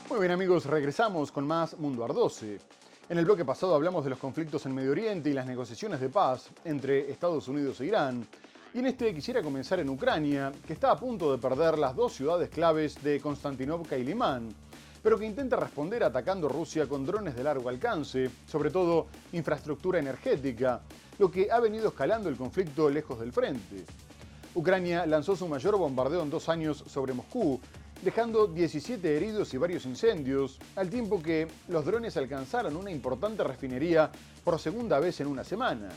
Muy bien amigos, regresamos con más Mundo Ardose. En el bloque pasado hablamos de los conflictos en Medio Oriente y las negociaciones de paz entre Estados Unidos e Irán. Y en este quisiera comenzar en Ucrania, que está a punto de perder las dos ciudades claves de Konstantinovka y Limán, pero que intenta responder atacando Rusia con drones de largo alcance, sobre todo infraestructura energética, lo que ha venido escalando el conflicto lejos del frente. Ucrania lanzó su mayor bombardeo en 2 años sobre Moscú, dejando 17 heridos y varios incendios, al tiempo que los drones alcanzaron una importante refinería por segunda vez en una semana.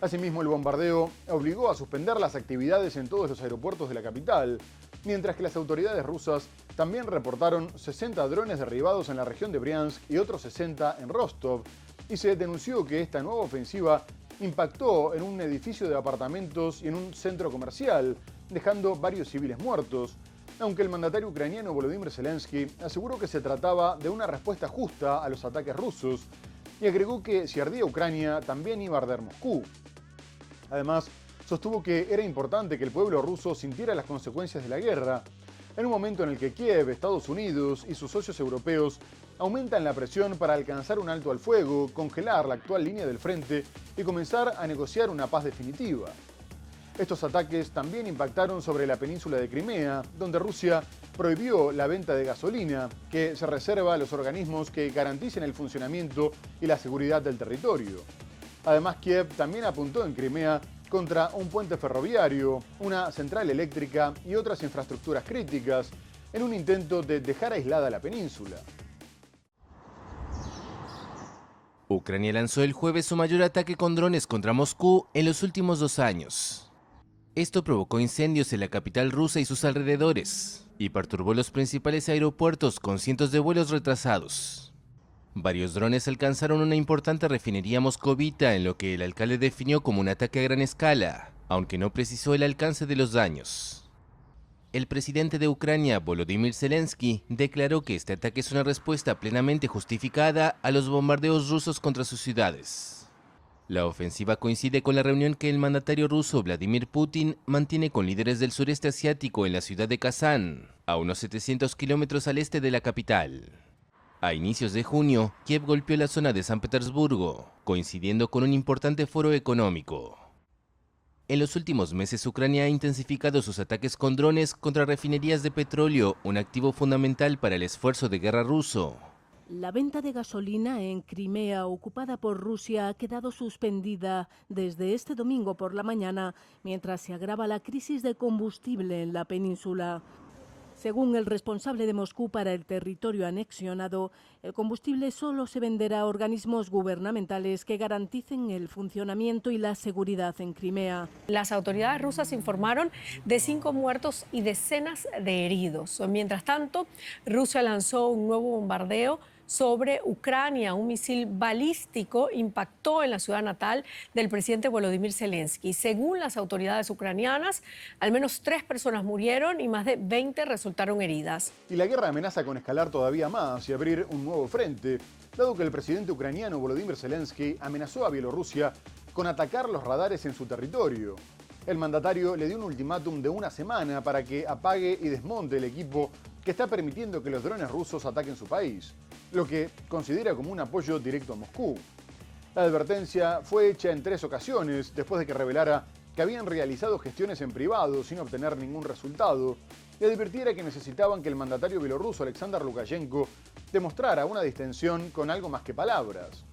Asimismo, el bombardeo obligó a suspender las actividades en todos los aeropuertos de la capital, mientras que las autoridades rusas también reportaron 60 drones derribados en la región de Briansk y otros 60 en Rostov, y se denunció que esta nueva ofensiva impactó en un edificio de apartamentos y en un centro comercial, dejando varios civiles muertos, aunque el mandatario ucraniano Volodymyr Zelensky aseguró que se trataba de una respuesta justa a los ataques rusos y agregó que si ardía Ucrania también iba a arder Moscú. Además, sostuvo que era importante que el pueblo ruso sintiera las consecuencias de la guerra, en un momento en el que Kiev, Estados Unidos y sus socios europeos aumentan la presión para alcanzar un alto al fuego, congelar la actual línea del frente y comenzar a negociar una paz definitiva. Estos ataques también impactaron sobre la península de Crimea, donde Rusia prohibió la venta de gasolina, que se reserva a los organismos que garanticen el funcionamiento y la seguridad del territorio. Además, Kiev también apuntó en Crimea contra un puente ferroviario, una central eléctrica y otras infraestructuras críticas, en un intento de dejar aislada la península. Ucrania lanzó el jueves su mayor ataque con drones contra Moscú en los últimos 2 años. Esto provocó incendios en la capital rusa y sus alrededores, y perturbó los principales aeropuertos con cientos de vuelos retrasados. Varios drones alcanzaron una importante refinería moscovita en lo que el alcalde definió como un ataque a gran escala, aunque no precisó el alcance de los daños. El presidente de Ucrania, Volodymyr Zelensky, declaró que este ataque es una respuesta plenamente justificada a los bombardeos rusos contra sus ciudades. La ofensiva coincide con la reunión que el mandatario ruso Vladimir Putin mantiene con líderes del sureste asiático en la ciudad de Kazán, a unos 700 kilómetros al este de la capital. A inicios de junio, Kiev golpeó la zona de San Petersburgo, coincidiendo con un importante foro económico. En los últimos meses, Ucrania ha intensificado sus ataques con drones contra refinerías de petróleo, un activo fundamental para el esfuerzo de guerra ruso. La venta de gasolina en Crimea, ocupada por Rusia, ha quedado suspendida desde este domingo por la mañana, mientras se agrava la crisis de combustible en la península. Según el responsable de Moscú para el territorio anexionado, el combustible solo se venderá a organismos gubernamentales que garanticen el funcionamiento y la seguridad en Crimea. Las autoridades rusas informaron de 5 muertos y decenas de heridos. Mientras tanto, Rusia lanzó un nuevo bombardeo sobre Ucrania. Un misil balístico impactó en la ciudad natal del presidente Volodymyr Zelensky. Según las autoridades ucranianas, al menos 3 personas murieron y más de 20 resultaron heridas. Y la guerra amenaza con escalar todavía más y abrir un nuevo frente, dado que el presidente ucraniano Volodymyr Zelensky amenazó a Bielorrusia con atacar los radares en su territorio. El mandatario le dio un ultimátum de 1 semana para que apague y desmonte el equipo que está permitiendo que los drones rusos ataquen su país, lo que considera como un apoyo directo a Moscú. La advertencia fue hecha en 3 ocasiones después de que revelara que habían realizado gestiones en privado sin obtener ningún resultado y advirtiera que necesitaban que el mandatario bielorruso Alexander Lukashenko demostrara una distensión con algo más que palabras.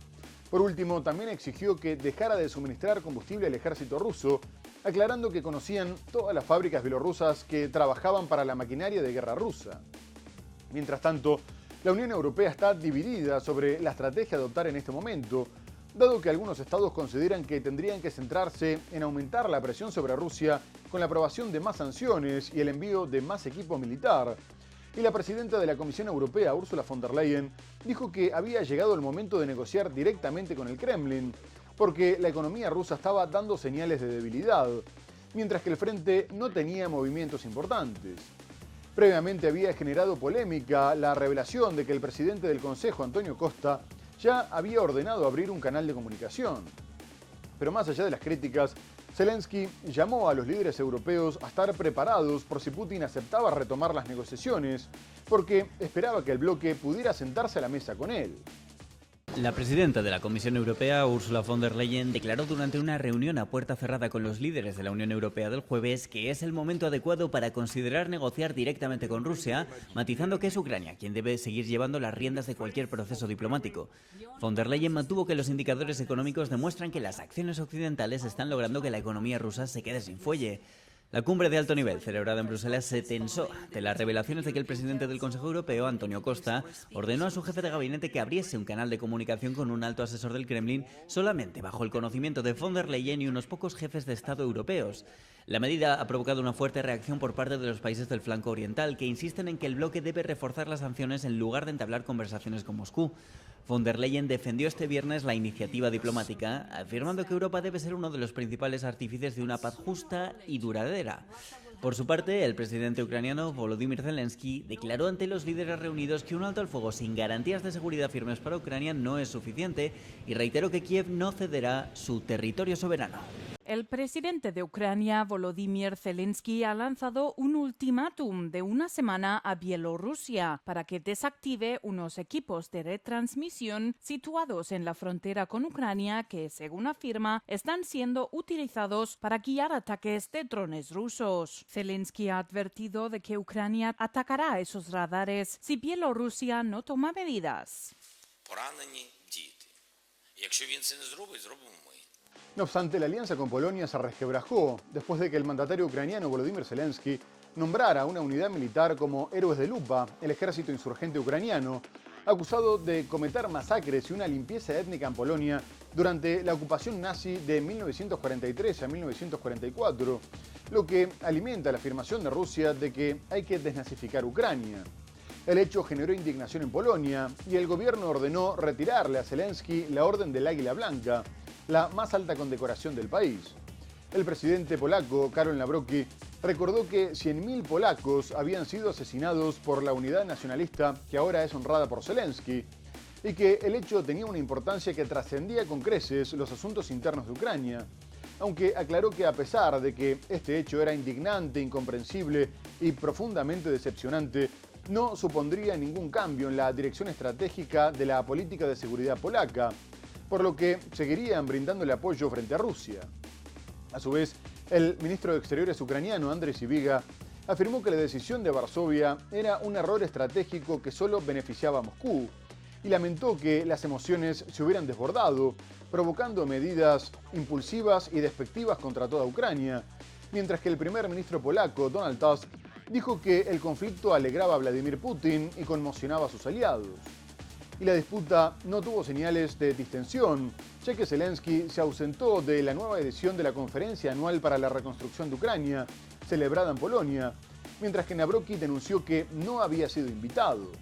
Por último, también exigió que dejara de suministrar combustible al ejército ruso, aclarando que conocían todas las fábricas bielorrusas que trabajaban para la maquinaria de guerra rusa. Mientras tanto, la Unión Europea está dividida sobre la estrategia a adoptar en este momento, dado que algunos estados consideran que tendrían que centrarse en aumentar la presión sobre Rusia con la aprobación de más sanciones y el envío de más equipo militar. Y la presidenta de la Comisión Europea, Ursula von der Leyen, dijo que había llegado el momento de negociar directamente con el Kremlin, porque la economía rusa estaba dando señales de debilidad, mientras que el frente no tenía movimientos importantes. Previamente había generado polémica la revelación de que el presidente del Consejo, Antonio Costa, ya había ordenado abrir un canal de comunicación. Pero más allá de las críticas, Zelensky llamó a los líderes europeos a estar preparados por si Putin aceptaba retomar las negociaciones, porque esperaba que el bloque pudiera sentarse a la mesa con él. La presidenta de la Comisión Europea, Ursula von der Leyen, declaró durante una reunión a puerta cerrada con los líderes de la Unión Europea del jueves que es el momento adecuado para considerar negociar directamente con Rusia, matizando que es Ucrania quien debe seguir llevando las riendas de cualquier proceso diplomático. Von der Leyen mantuvo que los indicadores económicos demuestran que las acciones occidentales están logrando que la economía rusa se quede sin fuelle. La cumbre de alto nivel celebrada en Bruselas se tensó de las revelaciones de que el presidente del Consejo Europeo, Antonio Costa, ordenó a su jefe de gabinete que abriese un canal de comunicación con un alto asesor del Kremlin solamente bajo el conocimiento de von der Leyen y unos pocos jefes de Estado europeos. La medida ha provocado una fuerte reacción por parte de los países del flanco oriental, que insisten en que el bloque debe reforzar las sanciones en lugar de entablar conversaciones con Moscú. Von der Leyen defendió este viernes la iniciativa diplomática, afirmando que Europa debe ser uno de los principales artífices de una paz justa y duradera. Por su parte, el presidente ucraniano Volodymyr Zelensky declaró ante los líderes reunidos que un alto al fuego sin garantías de seguridad firmes para Ucrania no es suficiente y reiteró que Kiev no cederá su territorio soberano. El presidente de Ucrania, Volodymyr Zelensky, ha lanzado un ultimátum de una semana a Bielorrusia para que desactive unos equipos de retransmisión situados en la frontera con Ucrania que, según afirma, están siendo utilizados para guiar ataques de drones rusos. Zelensky ha advertido de que Ucrania atacará esos radares si Bielorrusia no toma medidas. No obstante, la alianza con Polonia se resquebrajó después de que el mandatario ucraniano Volodymyr Zelensky nombrara a una unidad militar como héroes de Lupa, el ejército insurgente ucraniano, acusado de cometer masacres y una limpieza étnica en Polonia durante la ocupación nazi de 1943 a 1944, lo que alimenta la afirmación de Rusia de que hay que desnazificar Ucrania. El hecho generó indignación en Polonia y el gobierno ordenó retirarle a Zelensky la Orden del Águila Blanca, la más alta condecoración del país. El presidente polaco, Karol Nawrocki, recordó que 100.000 polacos habían sido asesinados por la unidad nacionalista que ahora es honrada por Zelensky, y que el hecho tenía una importancia que trascendía con creces los asuntos internos de Ucrania, aunque aclaró que a pesar de que este hecho era indignante, incomprensible y profundamente decepcionante, no supondría ningún cambio en la dirección estratégica de la política de seguridad polaca, por lo que seguirían brindándole apoyo frente a Rusia. A su vez, el ministro de Exteriores ucraniano, Andriy Sybiga, afirmó que la decisión de Varsovia era un error estratégico que solo beneficiaba a Moscú y lamentó que las emociones se hubieran desbordado, provocando medidas impulsivas y despectivas contra toda Ucrania, mientras que el primer ministro polaco, Donald Tusk, dijo que el conflicto alegraba a Vladimir Putin y conmocionaba a sus aliados. Y la disputa no tuvo señales de distensión, ya que Zelensky se ausentó de la nueva edición de la Conferencia Anual para la Reconstrucción de Ucrania, celebrada en Polonia, mientras que Nawrocki denunció que no había sido invitado.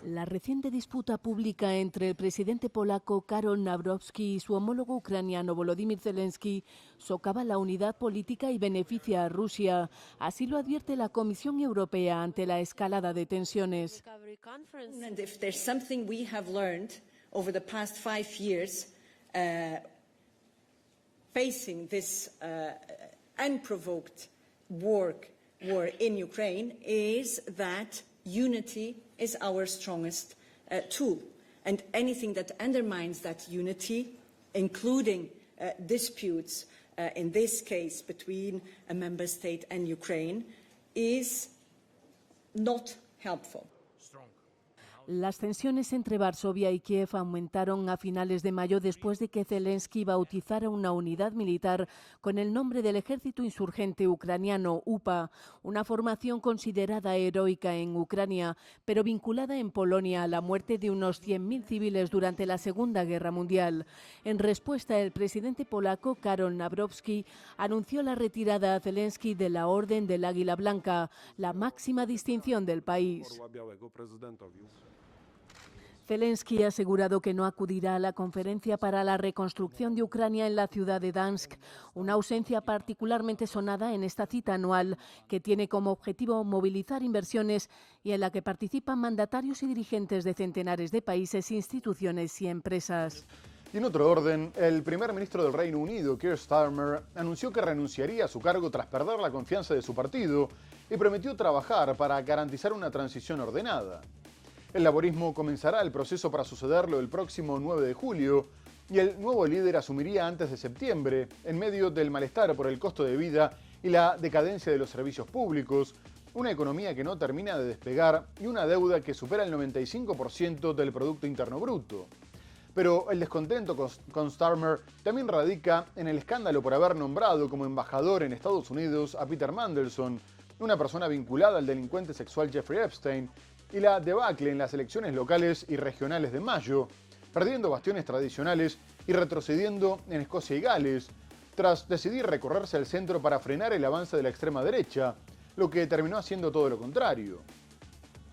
La reciente disputa pública entre el presidente polaco Karol Nawrocki y su homólogo ucraniano Volodymyr Zelensky socava la unidad política y beneficia a Rusia. Así lo advierte la Comisión Europea ante la escalada de tensiones. And if there's something we have learned over the past 5 years, facing this unprovoked war in Ukraine, is that unity is our strongest tool, and anything that undermines that unity, including disputes, in this case between a member state and Ukraine, is not helpful. Las tensiones entre Varsovia y Kiev aumentaron a finales de mayo después de que Zelensky bautizara una unidad militar con el nombre del ejército insurgente ucraniano UPA, una formación considerada heroica en Ucrania, pero vinculada en Polonia a la muerte de unos 100.000 civiles durante la Segunda Guerra Mundial. En respuesta, el presidente polaco Karol Nawrocki anunció la retirada a Zelensky de la Orden del Águila Blanca, la máxima distinción del país. Zelensky ha asegurado que no acudirá a la conferencia para la reconstrucción de Ucrania en la ciudad de Dansk, una ausencia particularmente sonada en esta cita anual que tiene como objetivo movilizar inversiones y en la que participan mandatarios y dirigentes de centenares de países, instituciones y empresas. Y en otro orden, el primer ministro del Reino Unido, Keir Starmer, anunció que renunciaría a su cargo tras perder la confianza de su partido y prometió trabajar para garantizar una transición ordenada. El laborismo comenzará el proceso para sucederlo el próximo 9 de julio y el nuevo líder asumiría antes de septiembre, en medio del malestar por el costo de vida y la decadencia de los servicios públicos, una economía que no termina de despegar y una deuda que supera el 95% del Producto Interno Bruto. Pero el descontento con Starmer también radica en el escándalo por haber nombrado como embajador en Estados Unidos a Peter Mandelson, una persona vinculada al delincuente sexual Jeffrey Epstein, y la debacle en las elecciones locales y regionales de mayo, perdiendo bastiones tradicionales y retrocediendo en Escocia y Gales, tras decidir recorrerse al centro para frenar el avance de la extrema derecha, lo que terminó haciendo todo lo contrario.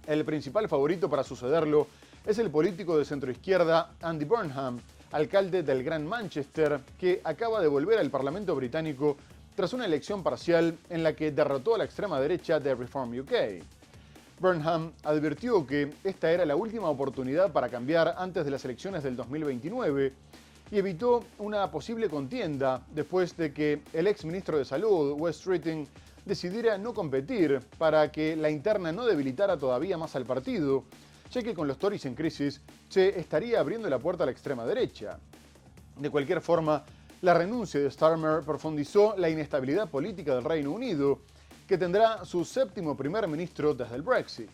El principal favorito para sucederlo es el político de centroizquierda Andy Burnham, alcalde del Gran Manchester, que acaba de volver al Parlamento británico tras una elección parcial en la que derrotó a la extrema derecha de Reform UK. Burnham advirtió que esta era la última oportunidad para cambiar antes de las elecciones del 2029 y evitó una posible contienda después de que el ex ministro de Salud, Wes Streeting, decidiera no competir para que la interna no debilitara todavía más al partido, ya que con los Tories en crisis se estaría abriendo la puerta a la extrema derecha. De cualquier forma, la renuncia de Starmer profundizó la inestabilidad política del Reino Unido, que tendrá su séptimo primer ministro desde el Brexit.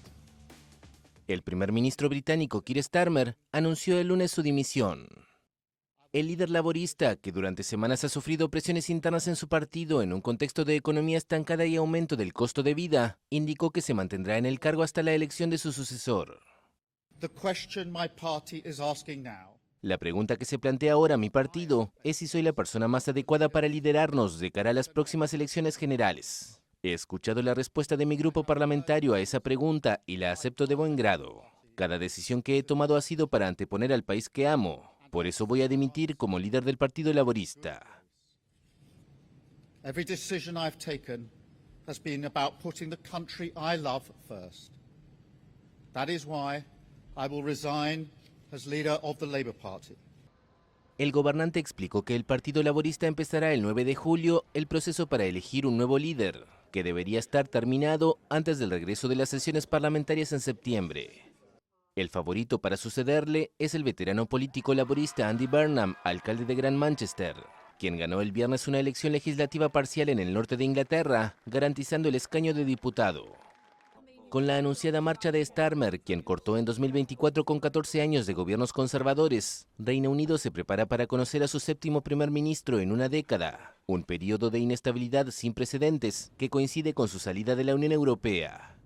El primer ministro británico Keir Starmer anunció el lunes su dimisión. El líder laborista, que durante semanas ha sufrido presiones internas en su partido en un contexto de economía estancada y aumento del costo de vida, indicó que se mantendrá en el cargo hasta la elección de su sucesor. La pregunta que se plantea ahora mi partido es si soy la persona más adecuada para liderarnos de cara a las próximas elecciones generales. He escuchado la respuesta de mi grupo parlamentario a esa pregunta y la acepto de buen grado. Cada decisión que he tomado ha sido para anteponer al país que amo. Por eso voy a dimitir como líder del Partido Laborista. Every decision I've taken has been about putting the country I love first. That is why I will resign as leader of the Labour Party. El gobernante explicó que el Partido Laborista empezará el 9 de julio el proceso para elegir un nuevo líder, que debería estar terminado antes del regreso de las sesiones parlamentarias en septiembre. El favorito para sucederle es el veterano político laborista Andy Burnham, alcalde de Gran Manchester, quien ganó el viernes una elección legislativa parcial en el norte de Inglaterra, garantizando el escaño de diputado. Con la anunciada marcha de Starmer, quien cortó en 2024 con 14 años de gobiernos conservadores, Reino Unido se prepara para conocer a su séptimo primer ministro en una década, un periodo de inestabilidad sin precedentes que coincide con su salida de la Unión Europea.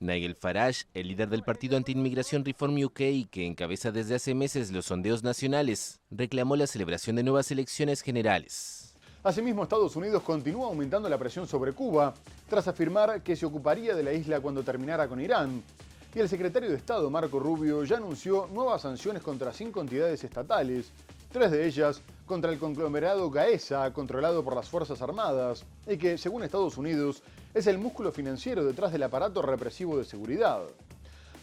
Nigel Farage, el líder del partido anti-inmigración Reform UK, que encabeza desde hace meses los sondeos nacionales, reclamó la celebración de nuevas elecciones generales. Asimismo, Estados Unidos continúa aumentando la presión sobre Cuba, tras afirmar que se ocuparía de la isla cuando terminara con Irán. Y el secretario de Estado, Marco Rubio, ya anunció nuevas sanciones contra 5 entidades estatales, 3 de ellas contra el conglomerado Gaesa, controlado por las Fuerzas Armadas, y que, según Estados Unidos, es el músculo financiero detrás del aparato represivo de seguridad.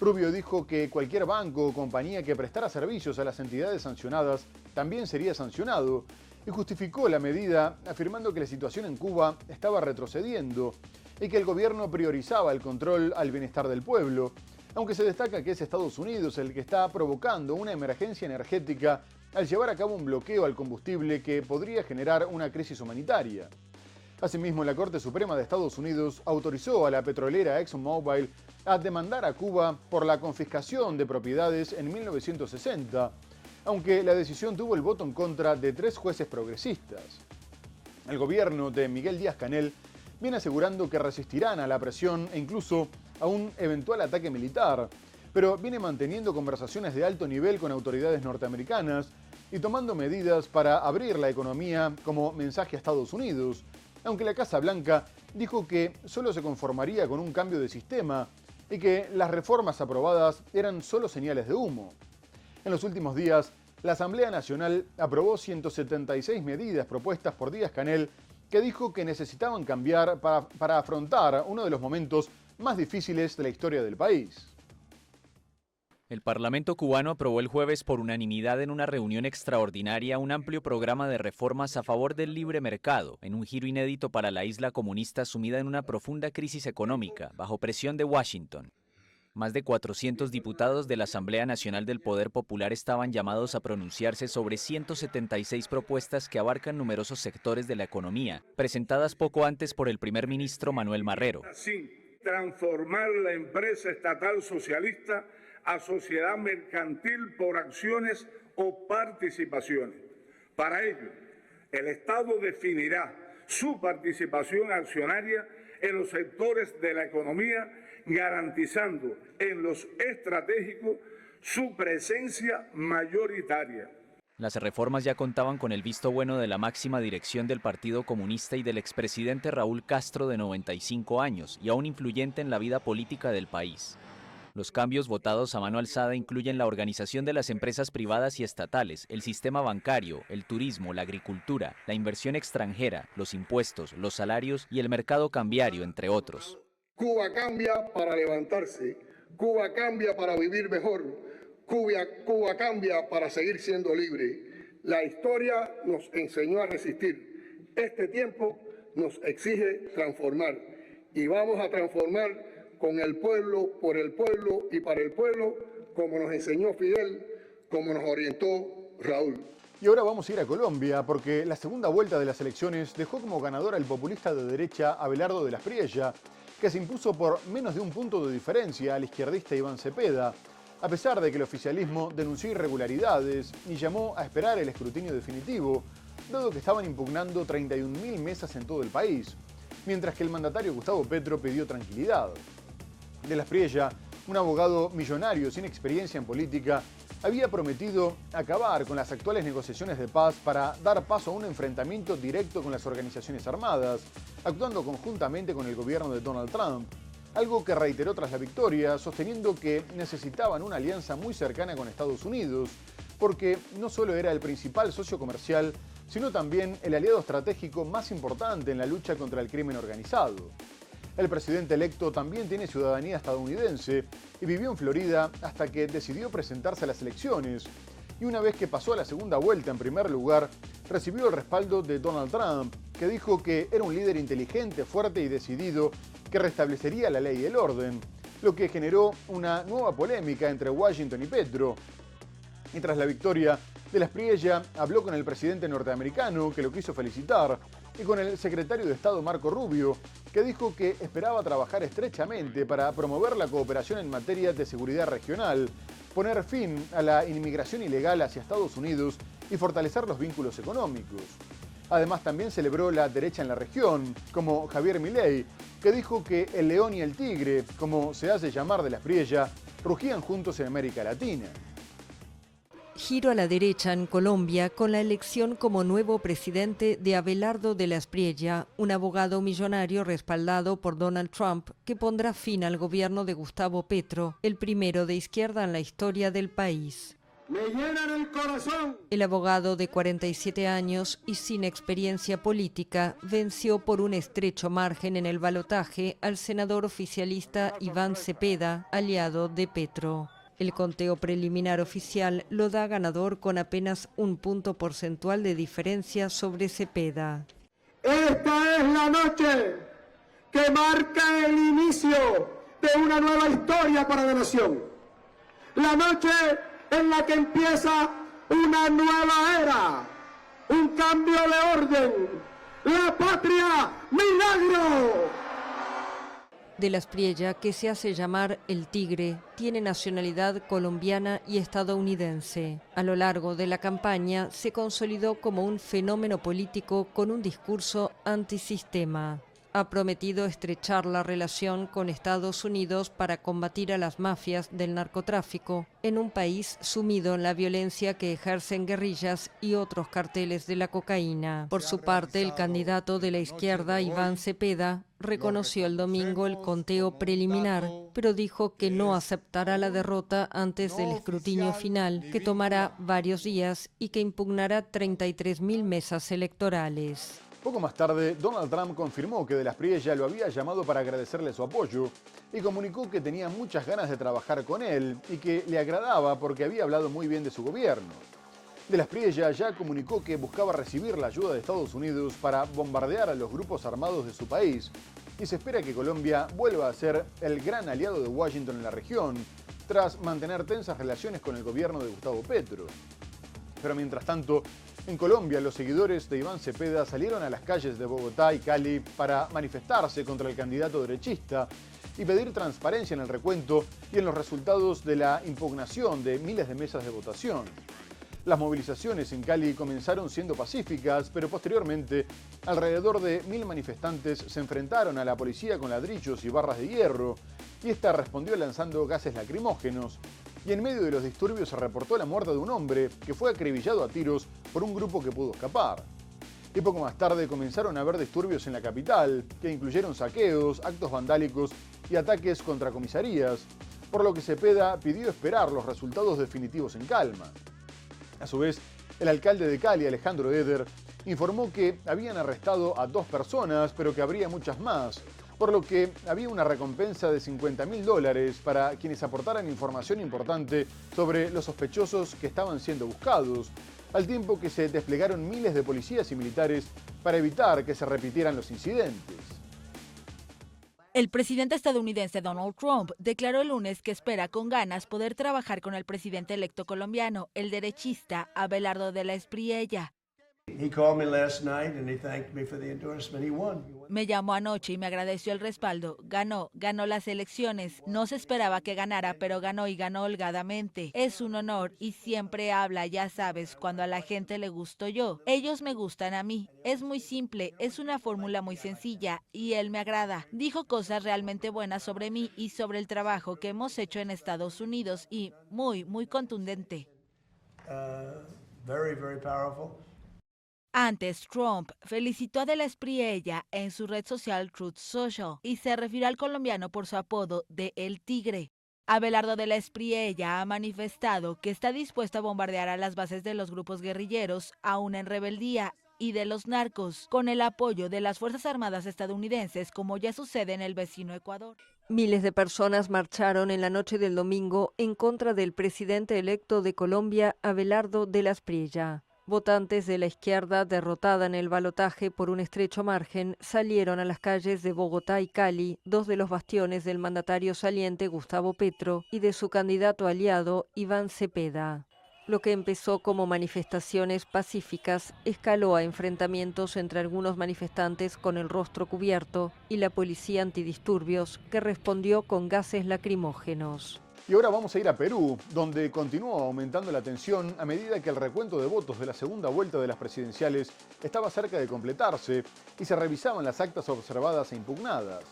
Rubio dijo que cualquier banco o compañía que prestara servicios a las entidades sancionadas también sería sancionado, y justificó la medida afirmando que la situación en Cuba estaba retrocediendo y que el gobierno priorizaba el control al bienestar del pueblo, aunque se destaca que es Estados Unidos el que está provocando una emergencia energética al llevar a cabo un bloqueo al combustible que podría generar una crisis humanitaria. Asimismo, la Corte Suprema de Estados Unidos autorizó a la petrolera ExxonMobil a demandar a Cuba por la confiscación de propiedades en 1960, aunque la decisión tuvo el voto en contra de 3 jueces progresistas. El gobierno de Miguel Díaz-Canel viene asegurando que resistirán a la presión e incluso a un eventual ataque militar, pero viene manteniendo conversaciones de alto nivel con autoridades norteamericanas y tomando medidas para abrir la economía como mensaje a Estados Unidos, aunque la Casa Blanca dijo que solo se conformaría con un cambio de sistema y que las reformas aprobadas eran solo señales de humo. En los últimos días, la Asamblea Nacional aprobó 176 medidas propuestas por Díaz-Canel que dijo que necesitaban cambiar para afrontar uno de los momentos más difíciles de la historia del país. El Parlamento cubano aprobó el jueves por unanimidad en una reunión extraordinaria un amplio programa de reformas a favor del libre mercado, en un giro inédito para la isla comunista sumida en una profunda crisis económica, bajo presión de Washington. Más de 400 diputados de la Asamblea Nacional del Poder Popular estaban llamados a pronunciarse sobre 176 propuestas que abarcan numerosos sectores de la economía, presentadas poco antes por el primer ministro Manuel Marrero. Así, transformar la empresa estatal socialista a sociedad mercantil por acciones o participaciones. Para ello, el Estado definirá su participación accionaria en los sectores de la economía, garantizando en los estratégicos su presencia mayoritaria. Las reformas ya contaban con el visto bueno de la máxima dirección del Partido Comunista y del expresidente Raúl Castro, de 95 años, y aún influyente en la vida política del país. Los cambios votados a mano alzada incluyen la organización de las empresas privadas y estatales, el sistema bancario, el turismo, la agricultura, la inversión extranjera, los impuestos, los salarios y el mercado cambiario, entre otros. Cuba cambia para levantarse, Cuba cambia para vivir mejor, Cuba cambia para seguir siendo libre. La historia nos enseñó a resistir. Este tiempo nos exige transformar y vamos a transformar con el pueblo, por el pueblo y para el pueblo, como nos enseñó Fidel, como nos orientó Raúl. Y ahora vamos a ir a Colombia, porque la segunda vuelta de las elecciones dejó como ganador al populista de derecha Abelardo de la Espriella, que se impuso por menos de un punto de diferencia al izquierdista Iván Cepeda, a pesar de que el oficialismo denunció irregularidades y llamó a esperar el escrutinio definitivo, dado que estaban impugnando 31.000 mesas en todo el país, mientras que el mandatario Gustavo Petro pidió tranquilidad. De la Espriella, un abogado millonario sin experiencia en política, había prometido acabar con las actuales negociaciones de paz para dar paso a un enfrentamiento directo con las organizaciones armadas, actuando conjuntamente con el gobierno de Donald Trump, algo que reiteró tras la victoria, sosteniendo que necesitaban una alianza muy cercana con Estados Unidos, porque no solo era el principal socio comercial, sino también el aliado estratégico más importante en la lucha contra el crimen organizado. El presidente electo también tiene ciudadanía estadounidense y vivió en Florida hasta que decidió presentarse a las elecciones. Y una vez que pasó a la segunda vuelta en primer lugar, recibió el respaldo de Donald Trump, que dijo que era un líder inteligente, fuerte y decidido que restablecería la ley y el orden, lo que generó una nueva polémica entre Washington y Petro. Y tras la victoria, de la Espriella habló con el presidente norteamericano, que lo quiso felicitar, y con el secretario de Estado Marco Rubio, que dijo que esperaba trabajar estrechamente para promover la cooperación en materia de seguridad regional, poner fin a la inmigración ilegal hacia Estados Unidos y fortalecer los vínculos económicos. Además, también celebró la derecha en la región, como Javier Milei, que dijo que el león y el tigre, como se hace llamar de la Espriella, rugían juntos en América Latina. Giro a la derecha en Colombia con la elección como nuevo presidente de Abelardo de la Espriella, un abogado millonario respaldado por Donald Trump que pondrá fin al gobierno de Gustavo Petro, el primero de izquierda en la historia del país. ¡Me llenan el corazón! El abogado de 47 años y sin experiencia política venció por un estrecho margen en el balotaje al senador oficialista Iván Cepeda, aliado de Petro. El conteo preliminar oficial lo da ganador con apenas un punto porcentual de diferencia sobre Cepeda. Esta es la noche que marca el inicio de una nueva historia para la nación. La noche en la que empieza una nueva era, un cambio de orden, la patria milagro. De la Espriella, que se hace llamar el Tigre, tiene nacionalidad colombiana y estadounidense. A lo largo de la campaña se consolidó como un fenómeno político con un discurso antisistema. Ha prometido estrechar la relación con Estados Unidos para combatir a las mafias del narcotráfico en un país sumido en la violencia que ejercen guerrillas y otros carteles de la cocaína. Por su parte, el candidato de la izquierda, Iván Cepeda, reconoció el domingo el conteo preliminar, pero dijo que no aceptará la derrota antes del escrutinio final, que tomará varios días y que impugnará 33.000 mesas electorales. Poco más tarde, Donald Trump confirmó que De la Espriella lo había llamado para agradecerle su apoyo y comunicó que tenía muchas ganas de trabajar con él y que le agradaba porque había hablado muy bien de su gobierno. De la Espriella ya comunicó que buscaba recibir la ayuda de Estados Unidos para bombardear a los grupos armados de su país y se espera que Colombia vuelva a ser el gran aliado de Washington en la región tras mantener tensas relaciones con el gobierno de Gustavo Petro. Pero mientras tanto, en Colombia los seguidores de Iván Cepeda salieron a las calles de Bogotá y Cali para manifestarse contra el candidato derechista y pedir transparencia en el recuento y en los resultados de la impugnación de miles de mesas de votación. Las movilizaciones en Cali comenzaron siendo pacíficas, pero posteriormente alrededor de 1000 manifestantes se enfrentaron a la policía con ladrillos y barras de hierro, y esta respondió lanzando gases lacrimógenos. Y en medio de los disturbios se reportó la muerte de un hombre que fue acribillado a tiros por un grupo que pudo escapar. Y poco más tarde comenzaron a haber disturbios en la capital, que incluyeron saqueos, actos vandálicos y ataques contra comisarías, por lo que Cepeda pidió esperar los resultados definitivos en calma. A su vez, el alcalde de Cali, Alejandro Eder, informó que habían arrestado a 2 personas, pero que habría muchas más, por lo que había una recompensa de $50.000 para quienes aportaran información importante sobre los sospechosos que estaban siendo buscados, al tiempo que se desplegaron miles de policías y militares para evitar que se repitieran los incidentes. El presidente estadounidense Donald Trump declaró el lunes que espera con ganas poder trabajar con el presidente electo colombiano, el derechista Abelardo de la Espriella. Me llamó anoche y me agradeció el respaldo. Ganó las elecciones. No se esperaba que ganara, pero ganó y ganó holgadamente. Es un honor y siempre habla, ya sabes, cuando a la gente le gusto yo. Ellos me gustan a mí. Es muy simple, es una fórmula muy sencilla y él me agrada. Dijo cosas realmente buenas sobre mí y sobre el trabajo que hemos hecho en Estados Unidos y muy contundente. Very powerful. Antes, Trump felicitó a De la Espriella en su red social Truth Social y se refirió al colombiano por su apodo de El Tigre. Abelardo de la Espriella ha manifestado que está dispuesto a bombardear a las bases de los grupos guerrilleros aún en rebeldía y de los narcos, con el apoyo de las Fuerzas Armadas estadounidenses, como ya sucede en el vecino Ecuador. Miles de personas marcharon en la noche del domingo en contra del presidente electo de Colombia, Abelardo de la Espriella. Votantes de la izquierda, derrotada en el balotaje por un estrecho margen, salieron a las calles de Bogotá y Cali, 2 de los bastiones del mandatario saliente Gustavo Petro y de su candidato aliado Iván Cepeda. Lo que empezó como manifestaciones pacíficas escaló a enfrentamientos entre algunos manifestantes con el rostro cubierto y la policía antidisturbios, que respondió con gases lacrimógenos. Y ahora vamos a ir a Perú, donde continuó aumentando la tensión a medida que el recuento de votos de la segunda vuelta de las presidenciales estaba cerca de completarse y se revisaban las actas observadas e impugnadas.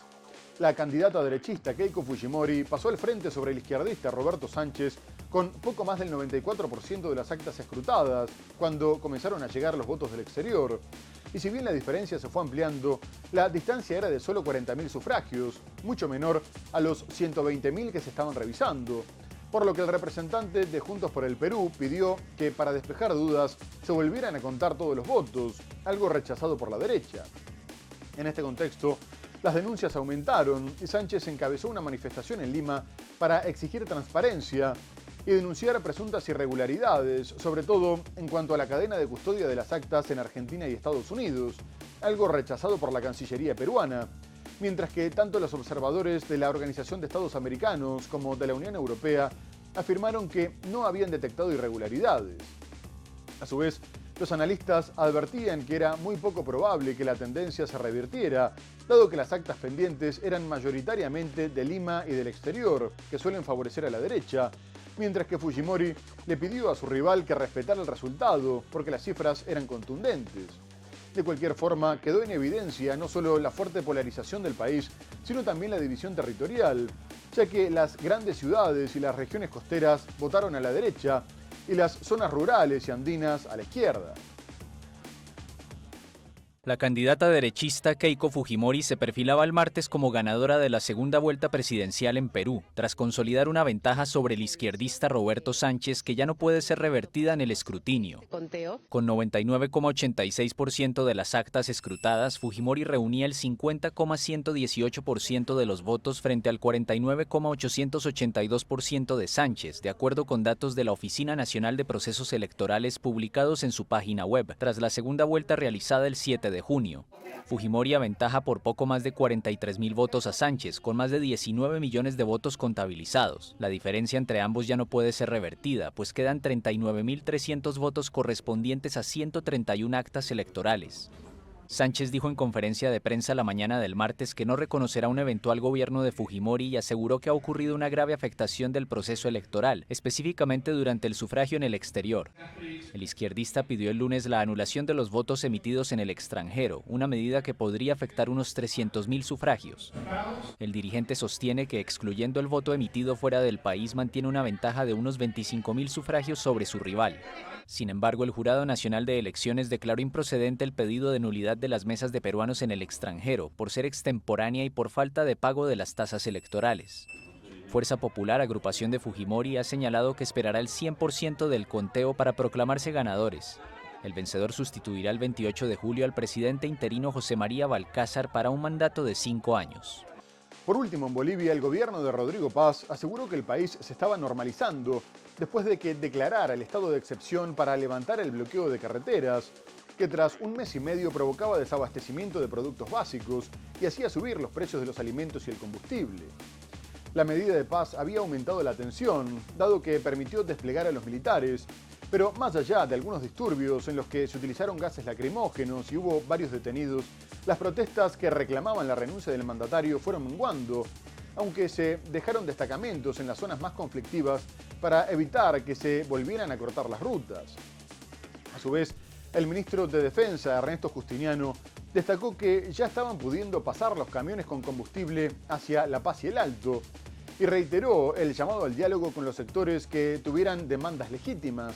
La candidata derechista Keiko Fujimori pasó al frente sobre el izquierdista Roberto Sánchez con poco más del 94% de las actas escrutadas cuando comenzaron a llegar los votos del exterior. Y si bien la diferencia se fue ampliando, la distancia era de solo 40.000 sufragios, mucho menor a los 120.000 que se estaban revisando, por lo que el representante de Juntos por el Perú pidió que para despejar dudas se volvieran a contar todos los votos, algo rechazado por la derecha. En este contexto, las denuncias aumentaron y Sánchez encabezó una manifestación en Lima para exigir transparencia y denunciar presuntas irregularidades, sobre todo en cuanto a la cadena de custodia de las actas en Argentina y Estados Unidos, algo rechazado por la Cancillería peruana, mientras que tanto los observadores de la Organización de Estados Americanos como de la Unión Europea afirmaron que no habían detectado irregularidades. A su vez, los analistas advertían que era muy poco probable que la tendencia se revirtiera, dado que las actas pendientes eran mayoritariamente de Lima y del exterior, que suelen favorecer a la derecha, mientras que Fujimori le pidió a su rival que respetara el resultado, porque las cifras eran contundentes. De cualquier forma, quedó en evidencia no solo la fuerte polarización del país, sino también la división territorial, ya que las grandes ciudades y las regiones costeras votaron a la derecha y las zonas rurales y andinas a la izquierda. La candidata derechista Keiko Fujimori se perfilaba el martes como ganadora de la segunda vuelta presidencial en Perú, tras consolidar una ventaja sobre el izquierdista Roberto Sánchez que ya no puede ser revertida en el escrutinio. Con 99,86% de las actas escrutadas, Fujimori reunía el 50,118% de los votos frente al 49,882% de Sánchez, de acuerdo con datos de la Oficina Nacional de Procesos Electorales publicados en su página web, tras la segunda vuelta realizada el 7 de junio. Fujimori aventaja por poco más de 43.000 votos a Sánchez, con más de 19 millones de votos contabilizados. La diferencia entre ambos ya no puede ser revertida, pues quedan 39.300 votos correspondientes a 131 actas electorales. Sánchez dijo en conferencia de prensa la mañana del martes que no reconocerá un eventual gobierno de Fujimori y aseguró que ha ocurrido una grave afectación del proceso electoral, específicamente durante el sufragio en el exterior. El izquierdista pidió el lunes la anulación de los votos emitidos en el extranjero, una medida que podría afectar unos 300.000 sufragios. El dirigente sostiene que excluyendo el voto emitido fuera del país mantiene una ventaja de unos 25.000 sufragios sobre su rival. Sin embargo, el Jurado Nacional de Elecciones declaró improcedente el pedido de nulidad de las mesas de peruanos en el extranjero, por ser extemporánea y por falta de pago de las tasas electorales. Fuerza Popular, agrupación de Fujimori, ha señalado que esperará el 100% del conteo para proclamarse ganadores. El vencedor sustituirá el 28 de julio al presidente interino José María Balcázar para un mandato de 5 años. Por último, en Bolivia, el gobierno de Rodrigo Paz aseguró que el país se estaba normalizando después de que declarara el estado de excepción para levantar el bloqueo de carreteras, que tras un mes y medio provocaba desabastecimiento de productos básicos y hacía subir los precios de los alimentos y el combustible. La medida de Paz había aumentado la tensión, dado que permitió desplegar a los militares, pero más allá de algunos disturbios en los que se utilizaron gases lacrimógenos y hubo varios detenidos, las protestas que reclamaban la renuncia del mandatario fueron menguando, aunque se dejaron destacamentos en las zonas más conflictivas para evitar que se volvieran a cortar las rutas. A su vez, el ministro de Defensa, Ernesto Justiniano, destacó que ya estaban pudiendo pasar los camiones con combustible hacia La Paz y el Alto, y reiteró el llamado al diálogo con los sectores que tuvieran demandas legítimas,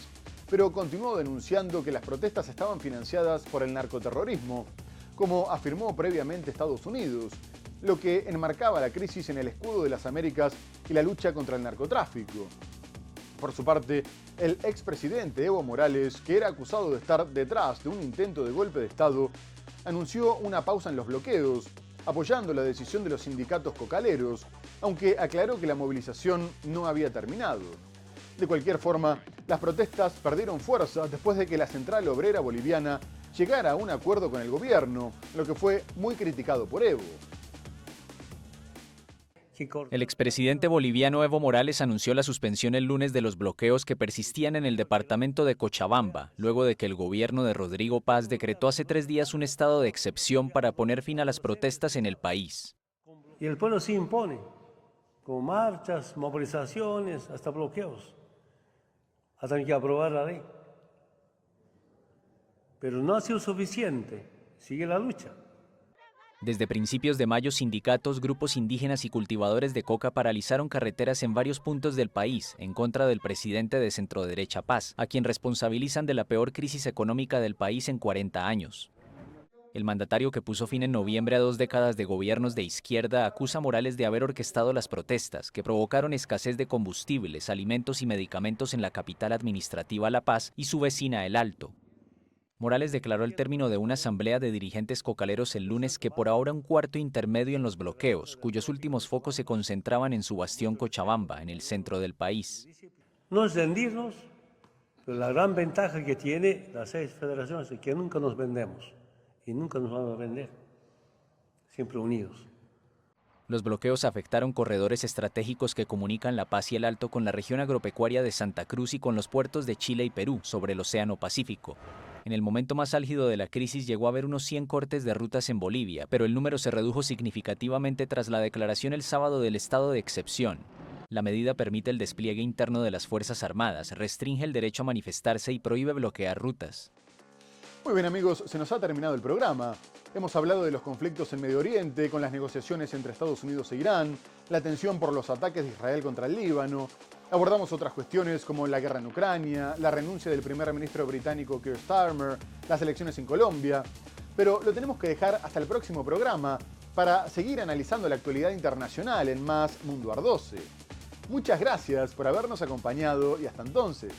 pero continuó denunciando que las protestas estaban financiadas por el narcoterrorismo, como afirmó previamente Estados Unidos, lo que enmarcaba la crisis en el escudo de las Américas y la lucha contra el narcotráfico. Por su parte, el expresidente Evo Morales, que era acusado de estar detrás de un intento de golpe de Estado, anunció una pausa en los bloqueos, apoyando la decisión de los sindicatos cocaleros, aunque aclaró que la movilización no había terminado. De cualquier forma, las protestas perdieron fuerza después de que la Central Obrera Boliviana llegara a un acuerdo con el gobierno, lo que fue muy criticado por Evo. El expresidente boliviano Evo Morales anunció la suspensión el lunes de los bloqueos que persistían en el departamento de Cochabamba, luego de que el gobierno de Rodrigo Paz decretó hace 3 días un estado de excepción para poner fin a las protestas en el país. Y el pueblo sí impone, con marchas, movilizaciones, hasta bloqueos, hasta que aprobar la ley. Pero no ha sido suficiente, sigue la lucha. Desde principios de mayo, sindicatos, grupos indígenas y cultivadores de coca paralizaron carreteras en varios puntos del país en contra del presidente de centroderecha Paz, a quien responsabilizan de la peor crisis económica del país en 40 años. El mandatario, que puso fin en noviembre a 2 décadas de gobiernos de izquierda, acusa a Morales de haber orquestado las protestas, que provocaron escasez de combustibles, alimentos y medicamentos en la capital administrativa La Paz y su vecina El Alto. Morales declaró el término de una asamblea de dirigentes cocaleros el lunes que por ahora un cuarto intermedio en los bloqueos, cuyos últimos focos se concentraban en su bastión Cochabamba, en el centro del país. No es rendirnos, pero la gran ventaja que tiene las 6 federaciones es que nunca nos vendemos y nunca nos vamos a vender, siempre unidos. Los bloqueos afectaron corredores estratégicos que comunican La Paz y el Alto con la región agropecuaria de Santa Cruz y con los puertos de Chile y Perú sobre el Océano Pacífico. En el momento más álgido de la crisis llegó a haber unos 100 cortes de rutas en Bolivia, pero el número se redujo significativamente tras la declaración el sábado del estado de excepción. La medida permite el despliegue interno de las Fuerzas Armadas, restringe el derecho a manifestarse y prohíbe bloquear rutas. Muy bien amigos, se nos ha terminado el programa. Hemos hablado de los conflictos en Medio Oriente, con las negociaciones entre Estados Unidos e Irán, la tensión por los ataques de Israel contra el Líbano. Abordamos otras cuestiones como la guerra en Ucrania, la renuncia del primer ministro británico Keir Starmer, las elecciones en Colombia. pero lo tenemos que dejar hasta el próximo programa para seguir analizando la actualidad internacional en más Mundo Ardose. Muchas gracias por habernos acompañado y hasta entonces.